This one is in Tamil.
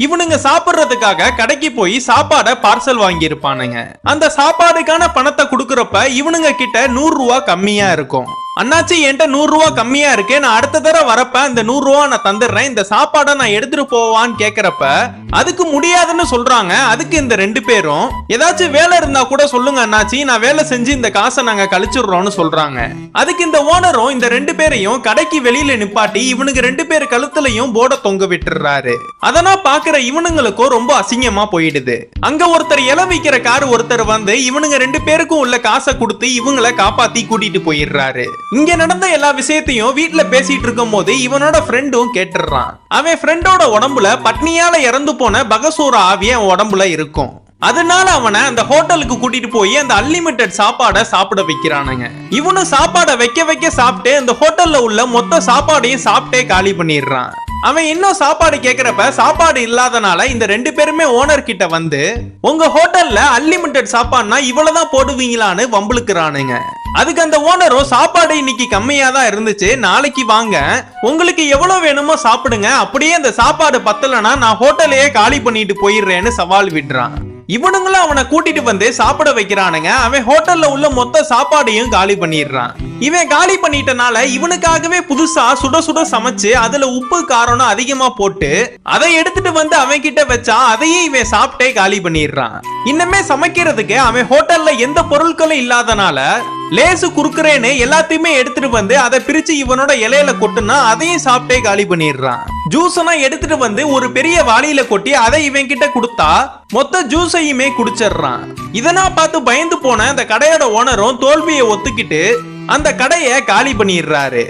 இவனுங்க சாப்பிடுறதுக்காக கடைக்கு போய் சாப்பாட பார்சல் வாங்கி இருப்பானுங்க. அந்த சாப்பாடுக்கான பணத்தை குடுக்கறப்ப இவனுங்க கிட்ட 100 ரூபா கம்மியா இருக்கும். அண்ணாச்சி என்கிட்ட 100 ரூபா கம்மியா இருக்கு, நான் அடுத்த தடவை வரப்ப இந்த 100 ரூபா நான் தந்துடுறேன், இந்த சாப்பாடை நான் எடுத்துட்டு போவான்னு கேக்குறப்ப அதுக்கு முடியாதுன்னு சொல்றாங்க. அதுக்கு இந்த 2 பேரும் ஏதாச்சும் வேலை இருந்தா கூட சொல்லுங்க அண்ணாச்சி, நான் வேலை செஞ்சு இந்த காசை நாங்க கழிச்சிடுறோம்னு சொல்றாங்க. அதுக்கு இந்த ஓனரும் இந்த 2 பேரையும் கடைக்கு வெளியில நிப்பாட்டி இவனுக்கு 2 பேர் கழுத்துலயும் போர்டை தொங்க விட்டுறாரு. அதெல்லாம் பாக்குற இவனுங்களுக்கும் ரொம்ப அசிங்கமா போயிடுது. அங்க ஒருத்தர் இலை விக்கிற கார் ஒருத்தர் வந்து இவனுங்க 2 பேருக்கும் உள்ள காசை கொடுத்து இவங்களை காப்பாத்தி கூட்டிட்டு போயிடுறாரு. இங்க நடந்த எல்லா விஷயத்தையும் வீட்டுல பேசிட்டு இருக்கும் போது இவனோட ஃப்ரெண்டும் கேட்டுறான். அவன் ஃப்ரெண்டோட உடம்புல பட்னியால இறந்து போன பகசூர ஆவி அவன் உடம்புல இருக்கும். அதனால அவனை அந்த ஹோட்டலுக்கு கூட்டிட்டு போய் அந்த அன்லிமிட்டெட் சாப்பாடை சாப்பிட வைக்கிறானுங்க. இவனும் சாப்பாடை வைக்க சாப்பிட்டு அந்த ஹோட்டல்ல உள்ள மொத்த சாப்பாடையும் சாப்பிட்டே காலி பண்ணிடுறான். அவன் இன்னும் சாப்பாடு கேக்குறப்ப சாப்பாடு இல்லாதனால இந்த 2 பேருமே ஓனர் கிட்ட வந்து உங்க ஹோட்டல்ல அன்லிமிட்டெட் சாப்பாடுனா இவ்வளவுதான் போடுவீங்களான்னு வம்புலுக்குறானுங்க. அதுக்கு அந்த ஓனரும் சாப்பாடு இன்னைக்கு கம்மியா தான் இருந்துச்சு, நாளைக்கு வாங்க உங்களுக்கு எவ்வளவு வேணுமோ சாப்பிடுங்க, அப்படியே அந்த சாப்பாடு பத்தலனா நான் ஹோட்டலையே காலி பண்ணிட்டு போயிடுறேன்னு சவால் விடுறான். இவனுங்களும் அவனை கூட்டிட்டு வந்து சாப்பிட வைக்கிறானுங்க. அவன் ஹோட்டல்ல உள்ள மொத்த சாப்பாடையும் காலி பண்ணிடுறான். இவன் காலி பண்ணிட்டனால இவனுக்காகவே புதுசா சுட சுட சமைச்சு அதுல உப்பு காரம் அதிகமா போட்டு அதை எடுத்துட்டு வந்து அவன் கிட்ட வச்சா அதையே இவன் சாப்பிட்டே காலி பண்ணிடுறான். இன்னமே சமைக்கிறதுக்கு அவன் ஹோட்டல்ல எந்த பொருட்களும் இல்லாதனால லேசு குறுக்குறேன்னு எல்லாத்தையுமே எடுத்துட்டு வந்து அதை பிரிச்சு இவனோட இலையில கொட்டுனா அதையும் சாப்பிட்டே காலி பண்ணிடுறான். ஜூஸ் எடுத்துட்டு வந்து ஒரு பெரிய வாளியில கொட்டி அதை இவன் கிட்ட கொடுத்தா மொத்த ஜூஸையுமே குடிச்சிடுறான். இதெல்லாம் பார்த்து பயந்து போன அந்த கடையோட ஓனரும் தோல்வியை ஒத்துக்கிட்டு அந்த கடையை காலி பண்ணிடுறாரு.